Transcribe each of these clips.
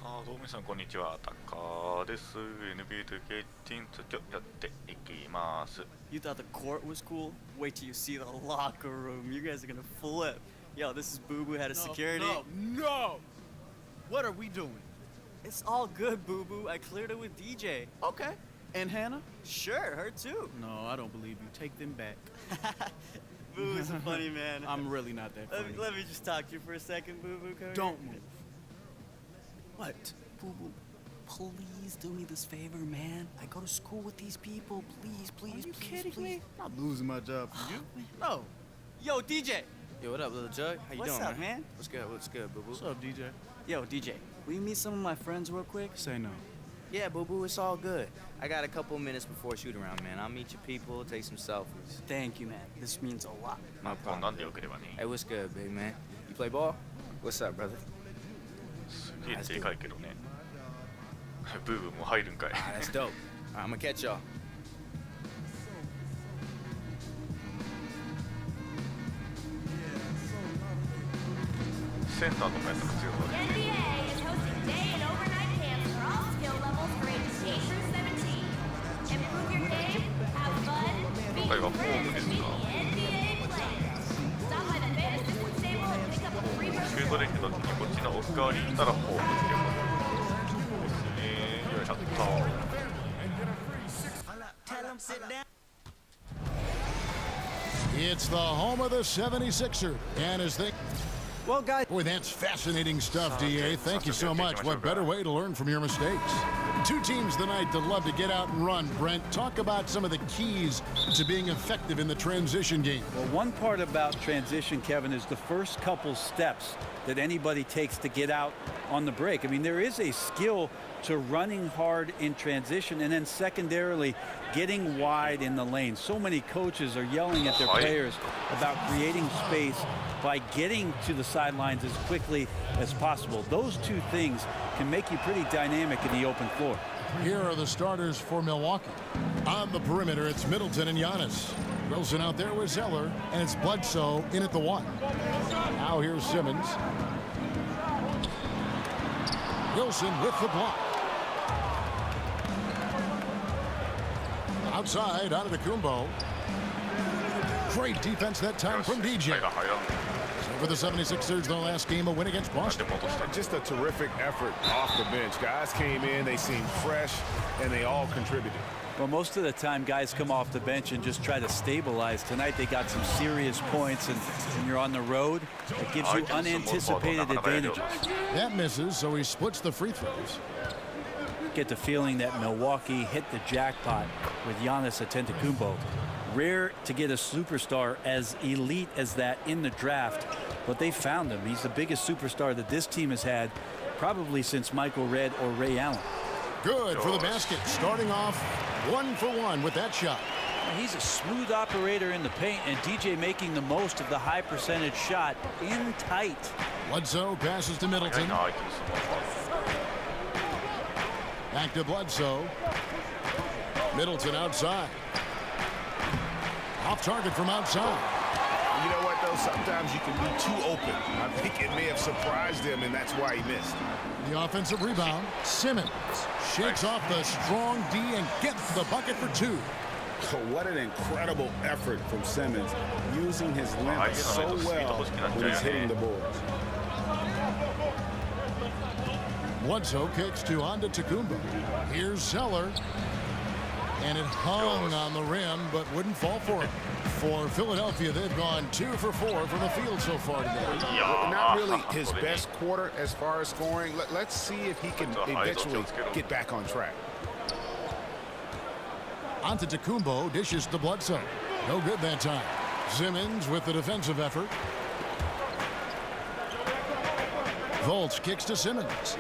さあどうも皆さんこんにちは、タカです。 NBA と経験続きをやっていきます。 You thought the court was cool? Wait till you see the locker room. You guys are gonna flip. Yo, this is Boo Boo, head of security. No! What are we doing? It's all good, Boo Boo. I cleared it with DJ. Okay. And Hannah? Sure, her too. No, I don't believe you. Take them back. Boo is a funny man. I'm really not that funny. Let me just talk to you for a second, Boo Boo. Don't move. What? Boo Boo, please do me this favor, man. I go to school with these people. Please, Are you kidding me? I'm not losing my job for you. No. Yo, DJ. Yo, what up, little Jug? How you What's doing, up, man? What's good? What's good, boo boo? What's up, DJ? Yo, DJ. Will you meet some of my friends real quick? Say no. Yeah, boo boo, it's all good. I got a couple minutes before shoot around, man. I'll meet your people, take some selfies. Thank you, man. This means a lot. No こん problem. なんでよければね。 Hey, what's good, big man? You play ball? What's up, brother? すげえでかいけどね。ブーブーも入るんかい。 Ah, that's dope. I'm gonna catch y'all. センターとかやったら強そうだね。 NBA is hosting day and overnight camps for all skill levels for ages 8 through 17. Improve your game, have fun, meet Hey, your what friends, phone is and meet it? the NBA players. Stop by the fan assistance table and pick up a free シュートできた時にこっちの奥側に行ったらフォームっていうことですね。よいしょっと。 It's the home of the 76ers, and as they... Well, guys. Boy, that's fascinating stuff, DA. Thank you so much. What better way to learn from your mistakes? Two teams tonight that love to get out and run. Brent, talk about some of the keys to being effective in the transition game. Well, one part about transition, Kevin, is the first couple steps that anybody takes to get out on the break. I mean, there is a skill to running hard in transition and then secondarily getting wide in the lane. So many coaches are yelling at their players about creating space by getting to the sidelines as quickly as possible. Those two things can make you pretty dynamic in the open floor. Here are the starters for Milwaukee. On the perimeter, it's Middleton and Giannis. Wilson out there with Zeller, and it's Bledsoe in at the one. Now here's Simmons. Wilson with the block. Outside, out of the Kumbo. Great defense that time from DJ. For the 76ers, their last game, a win against Boston. Just a terrific effort off the bench. Guys came in, they seemed fresh, and they all contributed. Well, most of the time, guys come off the bench and just try to stabilize. Tonight, they got some serious points, and when you're on the road, it gives you unanticipated advantages. That misses, so he splits the free throws. Get the feeling that Milwaukee hit the jackpot with Giannis Antetokounmpo. Rare to get a superstar as elite as that in the draft, but they found him. He's the biggest superstar that this team has had probably since Michael Redd or Ray Allen. Good for the basket, starting off 1 for 1 with that shot. He's a smooth operator in the paint, and DJ making the most of the high percentage shot in tight. Bledsoe passes to Middleton. Back to Bledsoe. Middleton outside. Off target from outside. You know what, though? Sometimes you can be too open. I think it may have surprised him, and that's why he missed. The offensive rebound. Simmons shakes off the strong D and gets the bucket for two. So what an incredible effort from Simmons, using his length so well when he's hitting the boards. Bledsoe kicks to Antetokounmpo. Here's Zeller. And it hung on the rim, but wouldn't fall for him. For Philadelphia, they've gone 2 for 4 from the field so far today. Not really his best quarter as far as scoring. Let's see if he can eventually get back on track. Antetokounmpo dishes to Bledsoe. No good that time. Simmons with the defensive effort. Fultz kicks to Simmons.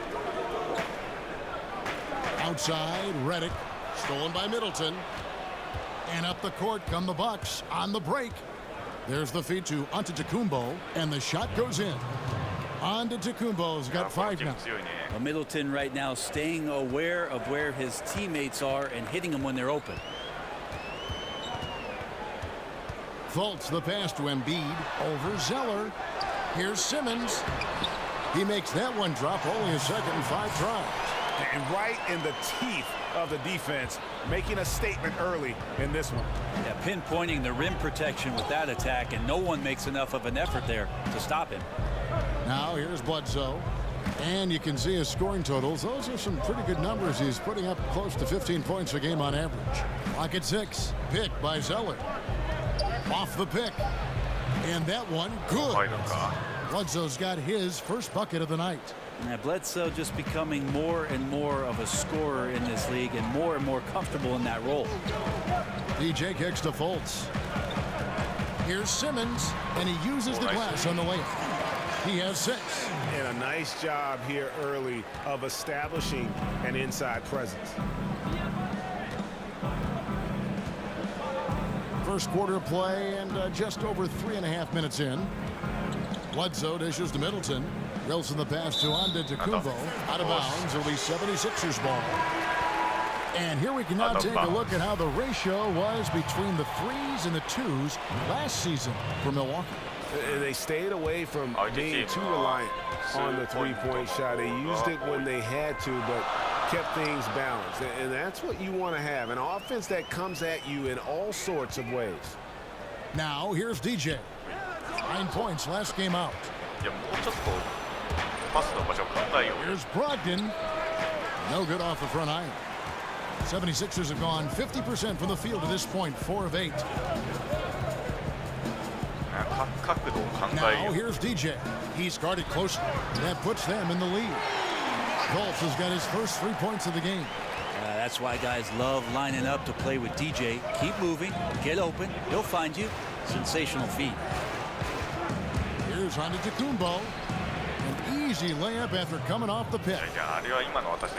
Outside, Redick. Stolen by Middleton. And up the court come the Bucks on the break. There's the feed to Antetokounmpo, and the shot goes in. Antetokounmpo's got 5 now. Well, Middleton right now staying aware of where his teammates are and hitting them when they're open. Fultz the pass to Embiid over Zeller. Here's Simmons. He makes that one drop, only a second and 5 tries. And right in the teeth of the defense, making a statement early in this one. Yeah, pinpointing the rim protection with that attack, and no one makes enough of an effort there to stop him. Now here's Bledsoe. And you can see his scoring totals. Those are some pretty good numbers. He's putting up close to 15 points a game on average. Clock at 6. Pick by Zeller. Off the pick. And that one, good. Bledsoe's got his first bucket of the night. Now, Bledsoe just becoming more and more of a scorer in this league and more comfortable in that role. DJ kicks to Fultz. Here's Simmons, and he uses the glass on the layup. He has 6. And a nice job here early of establishing an inside presence. First quarter play and just over 3.5 minutes in. Bledsoe dishes to Middleton. Wilson the pass to Antetokounmpo. Out of bounds. It'll be 76ers ball. And here we can now take a look at how the ratio was between the 3s and the 2s last season for Milwaukee. They stayed away from being too reliant on the three-point shot. They used it when they had to, but kept things balanced. And that's what you want to have, an offense that comes at you in all sorts of ways. Now, here's DJ. 9 points last game out. Here's Brogdon. No good off the front iron. 76ers have gone 50% from the field to this point, 4 of 8. Now here's DJ. He's guarded closely. That puts them in the lead. Fultz has got his first 3 points of the game. That's why guys love lining up to play with DJ. Keep moving, get open, he'll find you. Sensational feat. Here's Antetokounmpo. An easy layup after coming off the pick.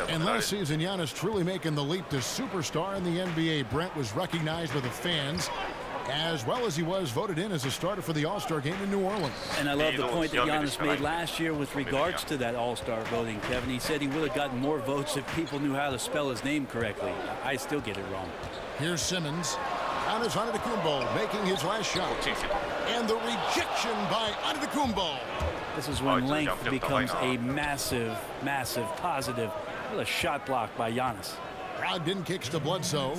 And last season, Giannis truly making the leap to superstar in the NBA. Brent was recognized by the fans, as well as he was voted in as a starter for the All-Star game in New Orleans. And I love the point that Giannis made last year with regards to that All-Star voting, Kevin. He said he would have gotten more votes if people knew how to spell his name correctly. I still get it wrong. Here's Simmons. Giannis Antetokounmpo making his last shot. And the rejection by Antetokounmpo. This is when length becomes a massive positive. What a shot block by Giannis. Brogdon kicks to Bledsoe.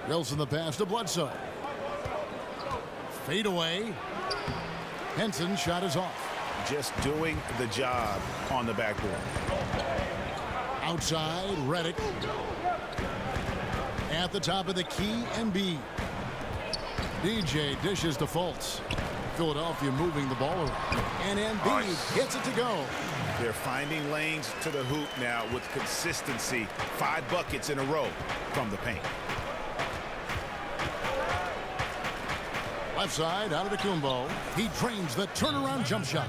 Wilson the pass to Bledsoe. Fade away. Henson's shot is off. Just doing the job on the backboard. Outside, Redick. At the top of the key, Embiid. DJ dishes to Fultz. Philadelphia moving the ball around. And Embiid gets it to go. They're finding lanes to the hoop now with consistency. 5 buckets in a row from the paint. Left side, Antetokounmpo. He drains the turnaround jump shot.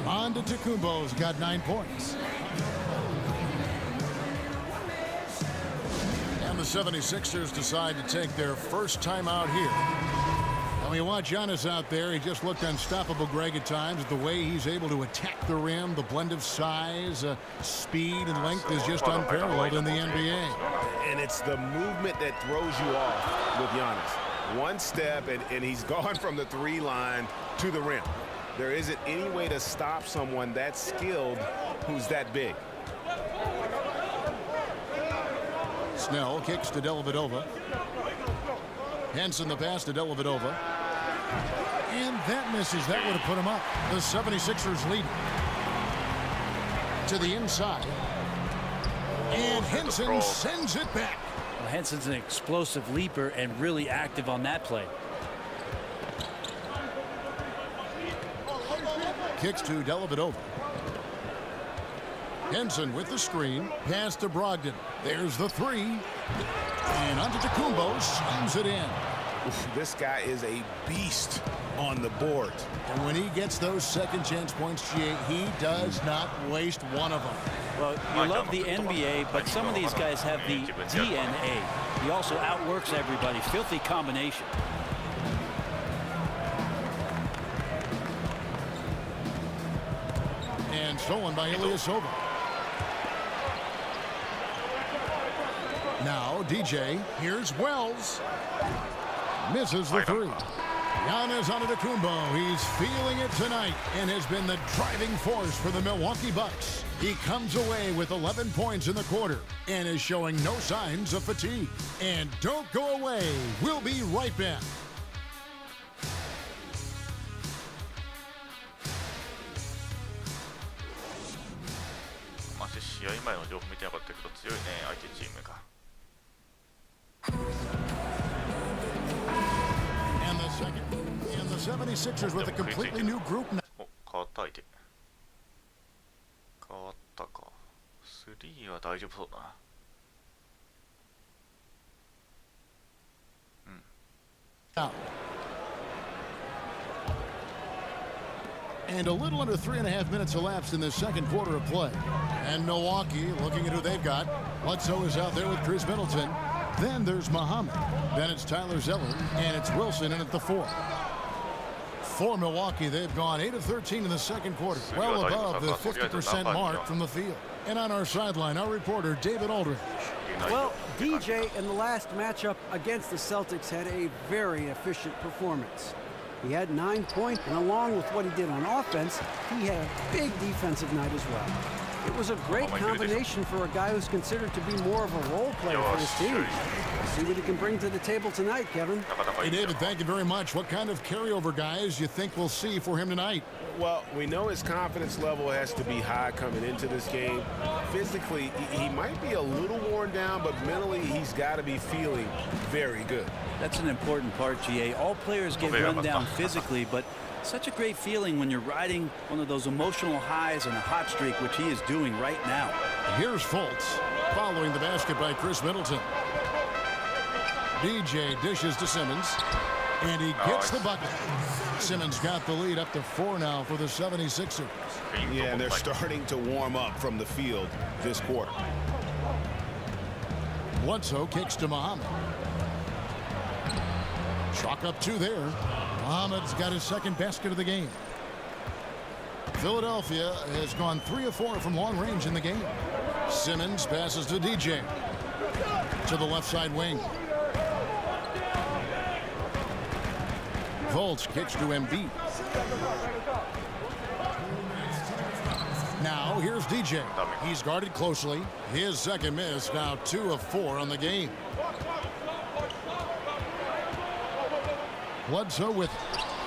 Antetokounmpo's got 9 points. And the 76ers decide to take their first time out here. And we watch Giannis out there. He just looked unstoppable, Greg, at times. The way he's able to attack the rim, the blend of size, speed, and length is just unparalleled in the NBA. And it's the movement that throws you off with Giannis. One step, and he's gone from the 3 line to the rim. There isn't any way to stop someone that skilled who's that big. Snell kicks to Dellavedova. Henson the pass to Dellavedova. And that misses. That would have put him up. The 76ers lead to the inside. And Henson sends it back. Well, Henson's an explosive leaper and really active on that play. Kicks to Dellavedova. Henson with the screen. Pass to Brogdon. There's the 3. And Antetokounmpo slams it in. This guy is a beast on the board. And when he gets those second chance points, he does not waste one of them. Well, you love the NBA, but some of these guys have the DNA. He also outworks everybody. Filthy combination. And stolen by Ilyasova. Now DJ, here's Wells. Misses the 3. Giannis Antetokounmpo, he's feeling it tonight and has been the driving force for the Milwaukee Bucks. He comes away with 11 points in the quarter and is showing no signs of fatigue. And don't go away. We'll be right back. 試合前の情報見てなかったけど強いね相手チームが。And the 76ers with a completely new group. お、変わった相手。変わったか。3は大丈夫そうだな。Out. And a little under 3.5 minutes elapsed in the second quarter of play. And Milwaukee looking at who they've got. Bledsoe is out there with Chris Middleton. Then there's Muhammad. Then it's Tyler Zeller. And it's Wilson in at the 4. For Milwaukee, they've gone 8 of 13 in the second quarter. Well above the 50% mark from the field. And on our sideline, our reporter, David Aldridge. Well, DJ in the last matchup against the Celtics had a very efficient performance. He had 9 points, and along with what he did on offense, he had a big defensive night as well. It was a great combination for a guy who's considered to be more of a role player for his team. Let's see what he can bring to the table tonight, Kevin. Hey, David, thank you very much. What kind of carryover guys you think we'll see for him tonight? Well, we know his confidence level has to be high coming into this game. Physically, he might be a little worn down, but mentally, he's got to be feeling very good. That's an important part, GA. All players get run down physically, but such a great feeling when you're riding one of those emotional highs on a hot streak, which he is doing right now. Here's Fultz following the basket by Chris Middleton. DJ dishes to Simmons, and he gets the bucket. Simmons got the lead up to 4 now for the 76ers. Yeah, and they're starting to warm up from the field this quarter. Bledsoe kicks to Muhammad. Chalk up 2 there. Muhammad's got his second basket of the game. Philadelphia has gone 3 of 4 from long range in the game. Simmons passes to DJ. To the left side wing. Fultz kicks to Embiid. Now here's DJ. He's guarded closely. His second miss, now 2 of 4 on the game. Bledsoe with it.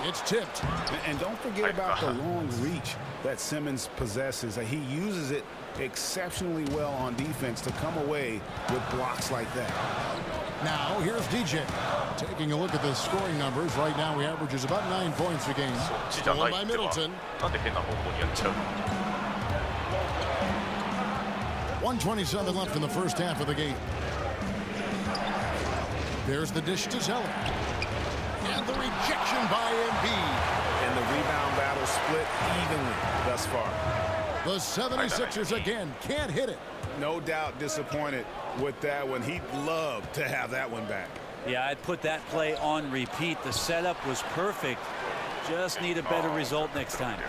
It's tipped. And don't forget about the long reach that Simmons possesses. He uses it exceptionally well on defense to come away with blocks like that. Now here's DJ. Taking a look at the scoring numbers. Right now he averages about 9 points a game. Stolen by Middleton. 1:27 left in the first half of the game. There's the dish to Zeller. And the rejection by Embiid. And the rebound battle split evenly thus far. The 76ers again can't hit it. No doubt disappointed with that one. He'd love to have that one back. Yeah, I'd put that play on repeat. The setup was perfect. Just need a better result next time.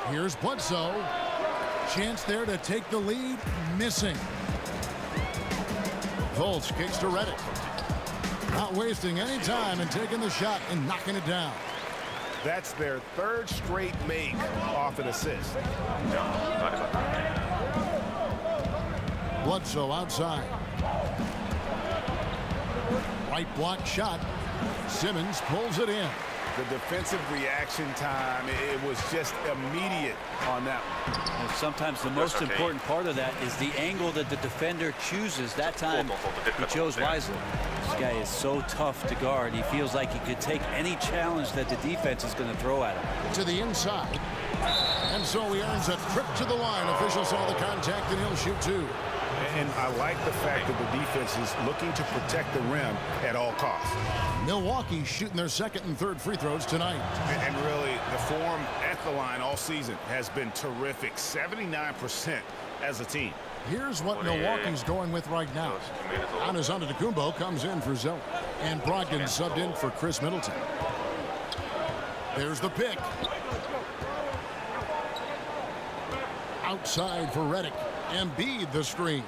Here's Bledsoe. Chance there to take the lead. Missing. Fultz kicks to Redick. Not wasting any time and taking the shot and knocking it down. That's their 3rd straight make off an assist. Bledsoe outside. Right block shot. Simmons pulls it in. The defensive reaction time, it was just immediate on that one. And sometimes the most important part of that is the angle that the defender chooses. That time he chose wisely. This guy is so tough to guard. He feels like he could take any challenge that the defense is going to throw at him. To the inside. And so he earns a trip to the line. Official saw the contact and he'll shoot 2. And I like the fact that the defense is looking to protect the rim at all costs. Milwaukee shooting their 2nd and 3rd free throws tonight. And really, the form at the line all season has been terrific. 79% as a team. Here's what Milwaukee's going with right now. Giannis Antetokounmpo comes in for Zeller. And Brogdon subbed in for Chris Middleton. There's the pick. Outside for Redick. Embiid the screen.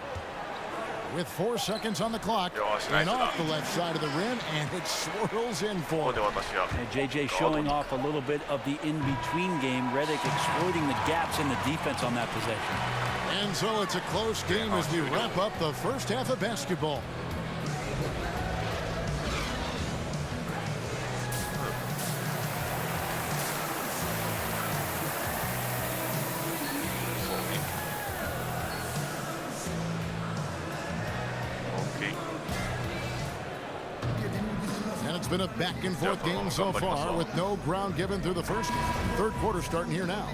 with 4 seconds on the clock. And off the left side of the rim, and it swirls in for him. And JJ showing off a little bit of the in-between game. Redick exploiting the gaps in the defense on that possession. And so it's a close game as we wrap up the first half of basketball. And it's been a back-and-forth game so far with no ground given through the first half. Third quarter starting here now.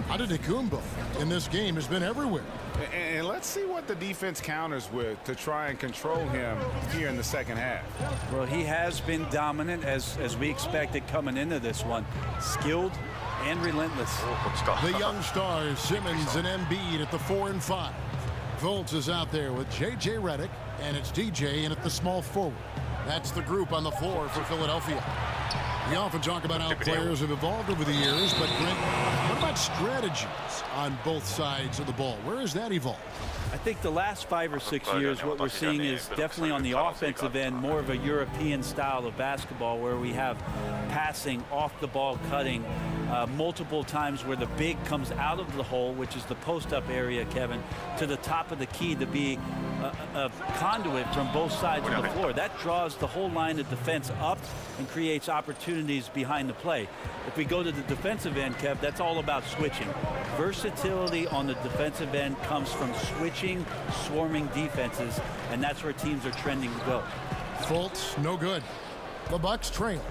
Antetokounmpo in this game has been everywhere. And let's see what the defense counters with to try and control him here in the second half. Well, he has been dominant as we expected coming into this one. Skilled and relentless. The young stars, Simmons and Embiid at the 4 and 5. Fultz is out there with J.J. Redick, and it's DJ in at the small forward. That's the group on the floor for Philadelphia. We often talk about how players have evolved over the years, but Brent, what about strategies on both sides of the ball? Where has that evolved? I think the last 5 or 6 years, what we're seeing is definitely on the offensive end, more of a European style of basketball where we have passing, off the ball cutting, multiple times where the big comes out of the hole, which is the post-up area, Kevin, to the top of the key to be a conduit from both sides of the floor. That draws the whole line of defense up and creates opportunities behind the play. If we go to the defensive end, Kev, that's all about switching. Versatility on the defensive end comes from switching, swarming defenses, and that's where teams are trending to go. Fultz, no good. The Bucks trail.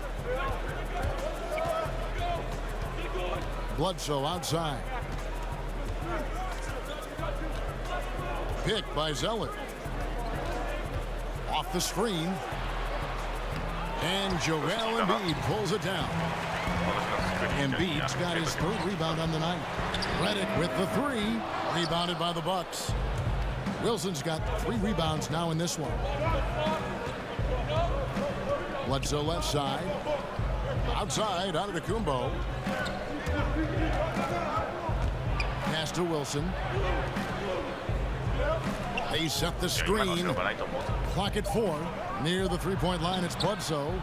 Bledsoe outside. Pick by Zeller. Off the screen. And Joel Embiid pulls it down. Embiid's got his 3rd rebound on the night. Redick with the 3. Rebounded by the Bucks. Wilson's got 3 rebounds now in this one. Bledsoe left side. Outside, Antetokounmpo. Pass to Wilson. They set the screen. Clock at 4. Near the 3-point line, it's Bledsoe.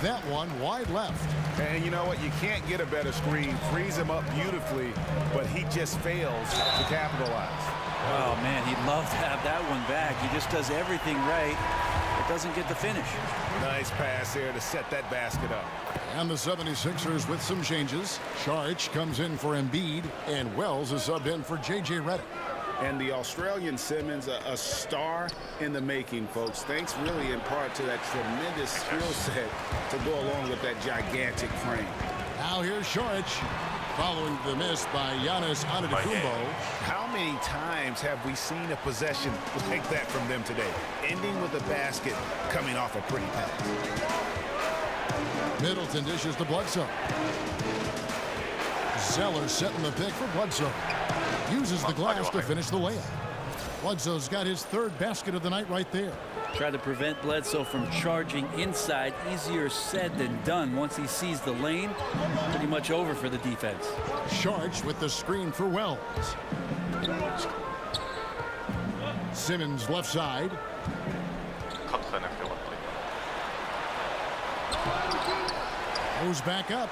That one wide left. And you know what? You can't get a better screen. Frees him up beautifully, but he just fails to capitalize. Oh, man, he'd love to have that one back. He just does everything right, but doesn't get the finish. Nice pass there to set that basket up. And the 76ers with some changes. Saric comes in for Embiid, and Wells is subbed in for J.J. Redick. And the Australian Simmons, a star in the making, folks. Thanks really in part to that tremendous skill set to go along with that gigantic frame. Now here's Saric, following the miss by Giannis Antetokounmpo. How many times have we seen a possession like that from them today? Ending with a basket, coming off a pretty pass. Middleton dishes to Bledsoe. Zeller setting the pick for Bledsoe. Uses the glass to finish the layup. Bledsoe's got his 3rd basket of the night right there. Try to prevent Bledsoe from charging inside. Easier said than done. Once he sees the lane, pretty much over for the defense. Saric with the screen for Wells. Simmons left side. Goes back up.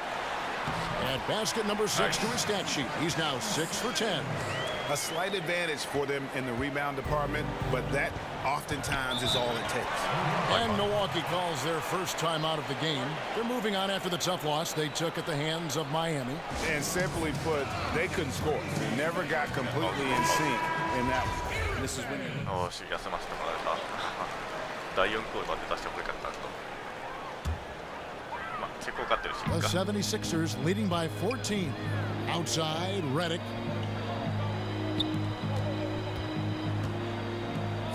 And basket number 6 to his stat sheet. He's now 6 for 10. A slight advantage for them in the rebound department, but that oftentimes is all it takes. And Milwaukee calls their first time out of the game. They're moving on after the tough loss they took at the hands of Miami. And simply put, they couldn't score. Never got completely in sync in that one. This is when you... よし、休ませてもらえた。第4クオーターで出してもらえたと。まあ、結構勝ってるし。 The 76ers leading by 14. Outside, Redick.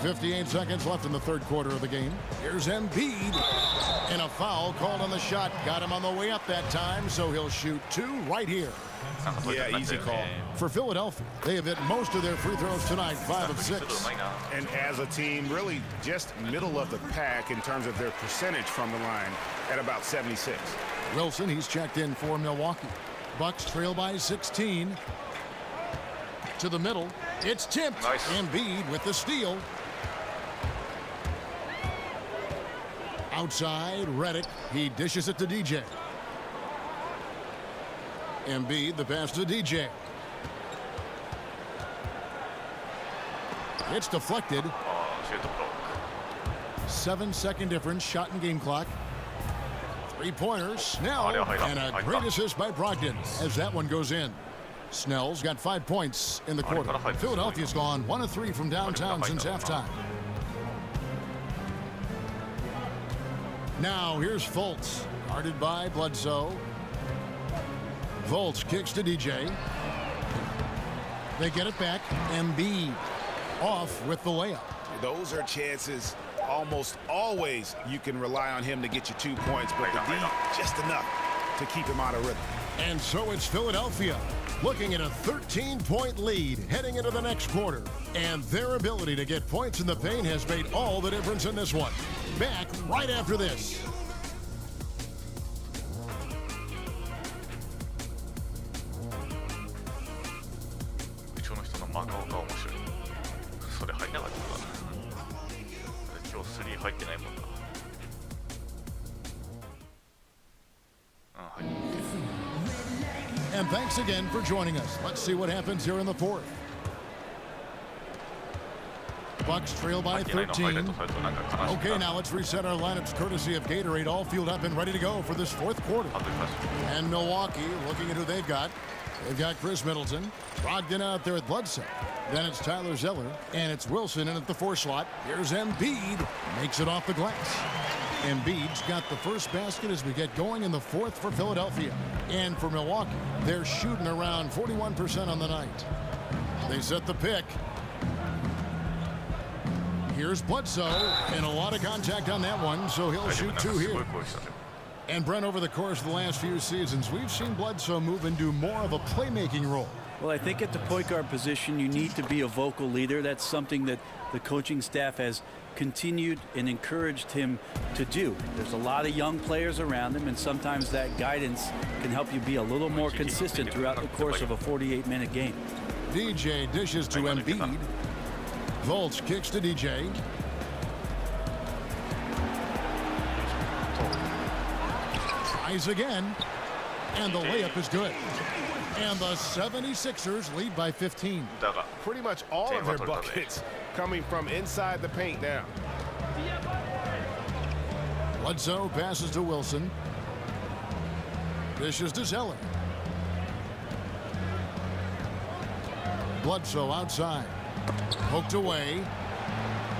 58 seconds left in the 3rd quarter of the game. Here's Embiid. And a foul called on the shot. Got him on the way up that time, so he'll shoot 2 right here. Yeah, easy call. For Philadelphia, they have hit most of their free throws tonight, 5 of 6. And as a team, really just middle of the pack in terms of their percentage from the line at about 76. Wilson, he's checked in for Milwaukee. Bucks trail by 16. To the middle. It's tipped. Nice. Embiid with the steal. Outside, Redick. He dishes it to DJ. Embiid, the pass to DJ. It's deflected. シュートブロッ 7-second difference, shot and game clock. Three-pointers, Snell, and a great assist by Brogdon as that one goes in. Snell's got 5 points in the quarter. Philadelphia's gone 1 of 3 from downtown since halftime. Now here's Fultz, guarded by Bledsoe. Fultz kicks to DJ. They get it back. Embiid off with the layup. Those are chances almost always you can rely on him to get you 2 points, but the D just enough to keep him out of rhythm. And so it's Philadelphia looking at a 13-point lead heading into the next quarter. And their ability to get points in the paint has made all the difference in this one. Back right after this. 後ろの人の真顔が面白い。それ入んなかったかな。今日3入ってないもんな。入ってる。And thanks again for joining us. Let's see what happens here in the fourth. Bucks trail by 13. Okay, now let's reset our lineups courtesy of Gatorade, all fueled up and ready to go for this fourth quarter. And Milwaukee, looking at who they've got. They've got Chris Middleton, Brogdon out there at Bledsoe. Then it's Tyler Zeller, and it's Wilson in at the 4 slot. Here's Embiid, makes it off the glass. Embiid's got the first basket as we get going in the fourth for Philadelphia. And for Milwaukee, they're shooting around 41% on the night. They set the pick. Here's Bledsoe, and a lot of contact on that one, so he'll shoot 2 here. And Brent, over the course of the last few seasons, we've seen Bledsoe move into more of a playmaking role. Well, I think at the point guard position, you need to be a vocal leader. That's something that the coaching staff has continued and encouraged him to do. There's a lot of young players around him, and sometimes that guidance can help you be a little more consistent throughout the course of a 48-minute game. DJ dishes to Embiid. Fultz kicks to DJ. Tries again, and the layup is good. And the 76ers lead by 15. Pretty much all of their buckets coming from inside the paint now. Bledsoe passes to Wilson. Dishes to Zeller. Bledsoe outside. Poked away.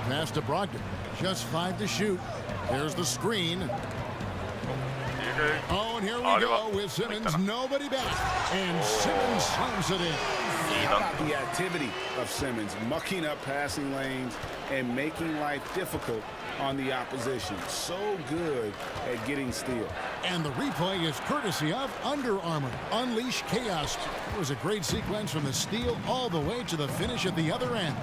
Pass to Brogdon. Just 5 to shoot. There's the screen. Oh, and here we go with Simmons. Nobody back. And Simmons slams it in. The activity of Simmons, mucking up passing lanes and making life difficult on the opposition. So good at getting steals. And the replay is courtesy of Under Armour. Unleash chaos. It was a great sequence from the steal all the way to the finish at the other end.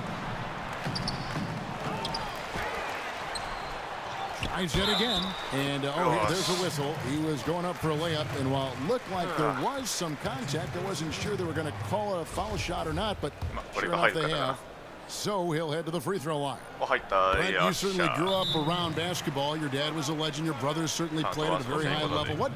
Tries it again, and there's a whistle. He was going up for a layup, and while it looked like there was some contact, I wasn't sure they were going to call a foul shot or not, but sure enough they have. So he'll head to the free throw line. Brent, you certainly grew up around basketball. Your dad was a legend. Your brothers certainly played at a very high level. What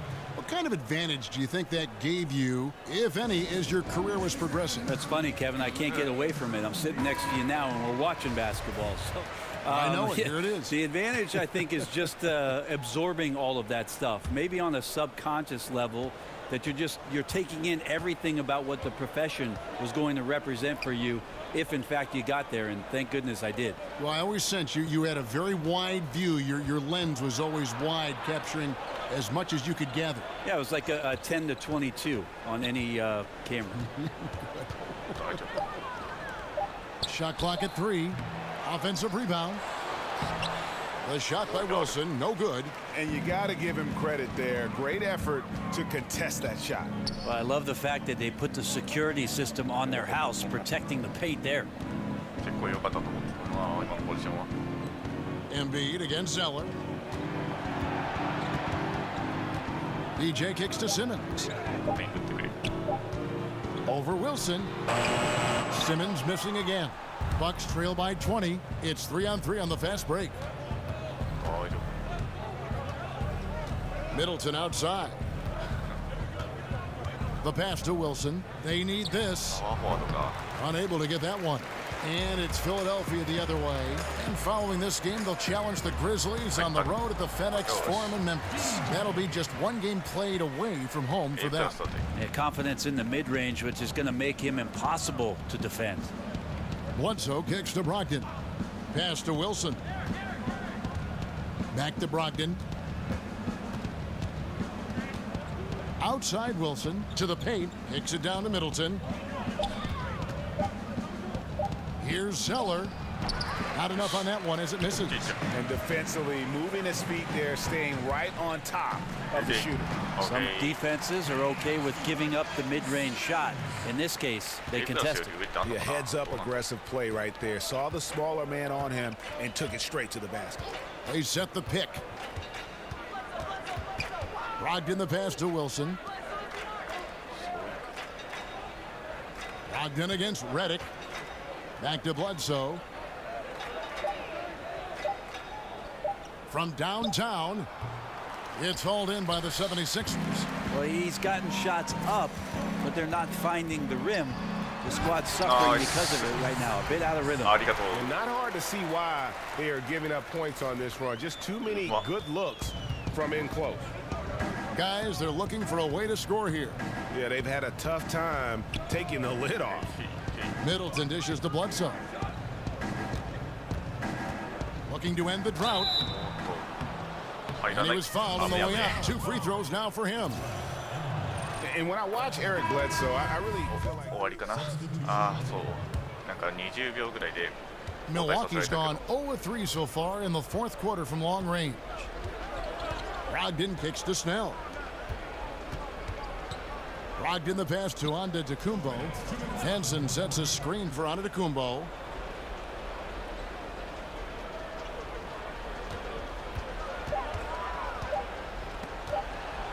kind of advantage do you think that gave you, if any, as your career was progressing? That's funny, Kevin. I can't get away from it. I'm sitting next to you now, and we're watching basketball. So. I know it. Here it is. The advantage, I think, is just absorbing all of that stuff. Maybe on a subconscious level, that you're taking in everything about what the profession was going to represent for you, if in fact you got there, and thank goodness I did. Well, I always sensed you had a very wide view. Your lens was always wide, capturing as much as you could gather. Yeah, it was like a 10 to 22 on any camera. Shot clock at 3. Offensive rebound. The shot by Wilson, no good. And you got to give him credit there. Great effort to contest that shot. Well, I love the fact that they put the security system on their house, protecting the paint there. Embiid against Zeller. DJ kicks to Simmons. Over Wilson. Simmons missing again. Bucks trail by 20. It's 3-on-3 on the fast break. Middleton outside. The pass to Wilson. They need this. パワーフォワードか。 Unable to get that one. And it's Philadelphia the other way. And following this game, they'll challenge the Grizzlies on the road at the FedEx Forum in Memphis. That'll be just one game played away from home for them. Yeah, confidence in the mid-range, which is going to make him impossible to defend. Bledsoe kicks to Brogdon. Pass to Wilson. Back to Brogdon. Outside Wilson to the paint. Kicks it down to Middleton. Here's Zeller. Not enough on that one as it misses. And defensively, moving his feet there, staying right on top of the shooter. Some defenses are okay with giving up the mid-range shot. In this case, they contested. Yeah, heads-up aggressive play right there. Saw the smaller man on him and took it straight to the basket. They set the pick. Brogdon the pass to Wilson. Brogdon against Redick. Back to Bledsoe. From downtown, it's hauled in by the 76ers. Well, he's gotten shots up, but they're not finding the rim. The squad's suffering because of it right now. A bit out of rhythm. And not hard to see why they are giving up points on this run. Just too many good looks from in close. Guys, they're looking for a way to score here. Yeah, they've had a tough time taking the lid off. Middleton dishes to Bledsoe. Looking to end the drought. And he was fouled on the way out. 2 free throws now for him. And when I watch Eric Bledsoe, I really feel like... 終わりかな。ああ、そう。なんか20秒ぐらいで。Milwaukee's gone 0-3 so far in the 4th quarter from long range. Brogdon kicks to Snell. Brogdon the pass to Antetokounmpo. Henson sets a screen for Antetokounmpo.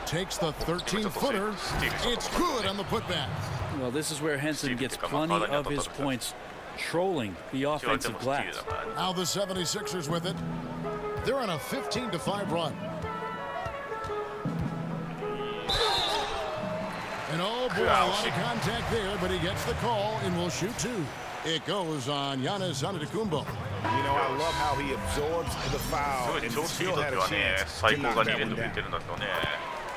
Takes the 13-footer. It's good on the putback. Well, this is where Henson gets plenty of his points trolling the offensive glass. Now the 76ers with it. They're on a 15-5 run. And oh boy, a lot of contact there, but he gets the call and will shoot 2. It goes on Giannis Antetokounmpo. You know, I love how he absorbs the foul and still had a chance to knock that one down.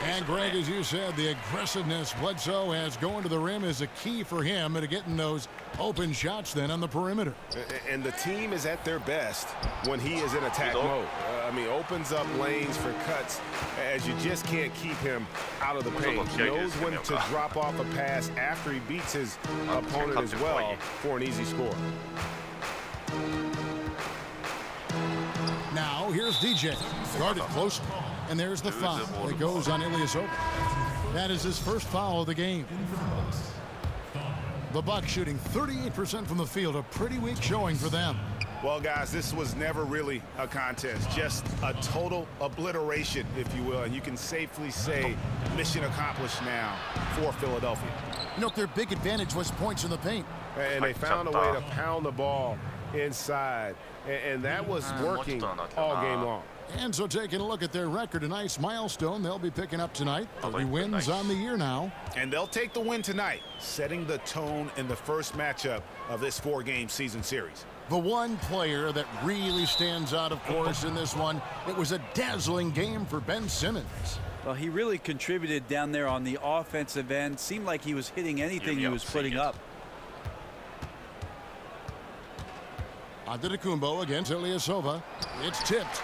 And Greg, as you said, the aggressiveness Bledsoe has going to the rim is a key for him and getting those open shots then on the perimeter. And the team is at their best when he is in attack mode. I mean, opens up lanes for cuts as you just can't keep him out of the paint. He knows when to drop off a pass after he beats his opponent as well for an easy score. Now here's DJ, guarded close, and there's the foul that goes on Ilyasova. That is his first foul of the game. The Bucks shooting 38% from the field, a pretty weak showing for them. Well, guys, this was never really a contest, just a total obliteration, if you will, and you can safely say mission accomplished now for Philadelphia. You know, their big advantage was points in the paint. And they found a way to pound the ball inside, and that was working all game long. And so taking a look at their record, a nice milestone they'll be picking up tonight. 30 wins on the year now. And they'll take the win tonight, setting the tone in the first matchup of this 4-game season series. The one player that really stands out, of course, in this one, it was a dazzling game for Ben Simmons. Well, he really contributed down there on the offensive end. Seemed like he was hitting anything he was putting up. Antetokounmpo against Ilyasova. It's tipped.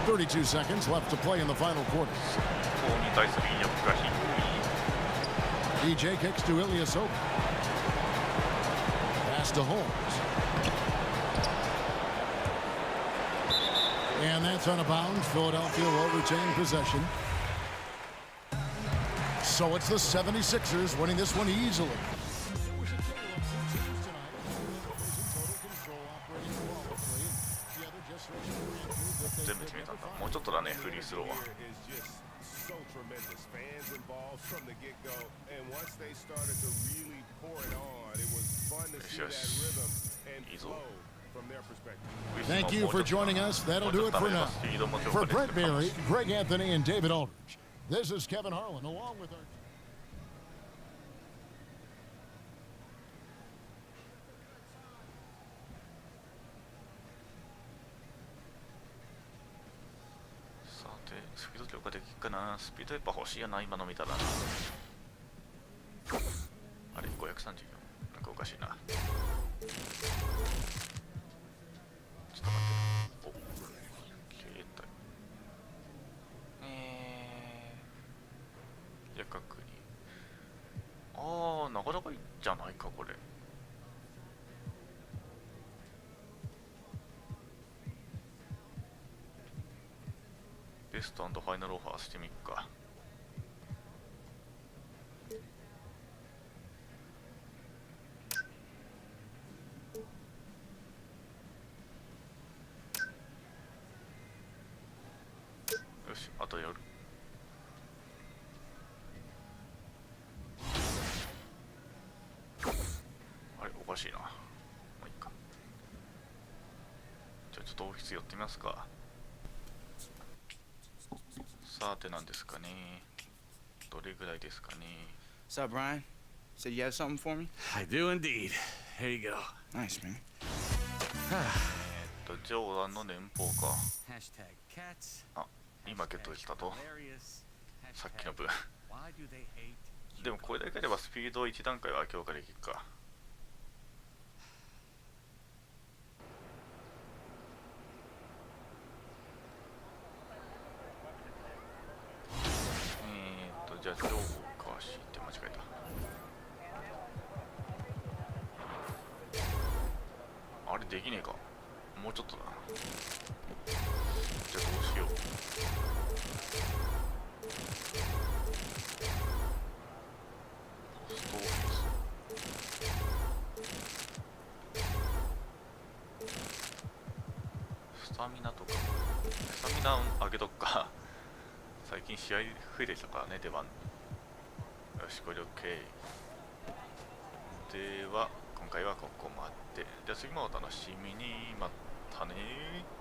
32 seconds left to play in the final quarter. DJ kicks to Ilyasova. Pass to Holmes. And that's on a bounce. Philadelphia will retain possession. So it's the 76ers winning this one easily. 全部決めたんだ。もうちょっとだね、フリースローは。よしよし。いいぞ。from their perspective. Thank you for joining us. That'll do it for now. For Brent Barry, Greg Anthony, and David Aldridge, this is Kevin Harlan along with our... さて、スピード強化できるかな。スピードやっぱ欲しいやな、今の見たら。あれ、534。なんかおかしいな。ちょっと待って。お、携帯。いや、確認。あー、なかなかいいんじゃないか、これ。ベスト&ファイナルオファーしてみっか。よし、あとやる。あれ、おかしいな。まあいいか。じゃあちょっとオフィス寄ってみますか。さてなんですかね。どれぐらいですかね。 What's up, Brian? Said you have something for me? I do indeed. Here you go. Nice, man. ジョーダンの年俸か。 Hashtag cats. あ、今ゲットできたと。 Hilarious. さっきの分。 Why do they hate? でもこれだけあればスピード1段階は強化できるか。じゃあジョーカーシーって間違えた。あれできねえか。もうちょっとだな。じゃあどうしよう。ポストオフィス。スタミナとか。スタミナ上げとくか。最近試合増えてきたからね、出番。よし、これで OK。では、今回はここまで。じゃあ次もお楽しみに。またねー。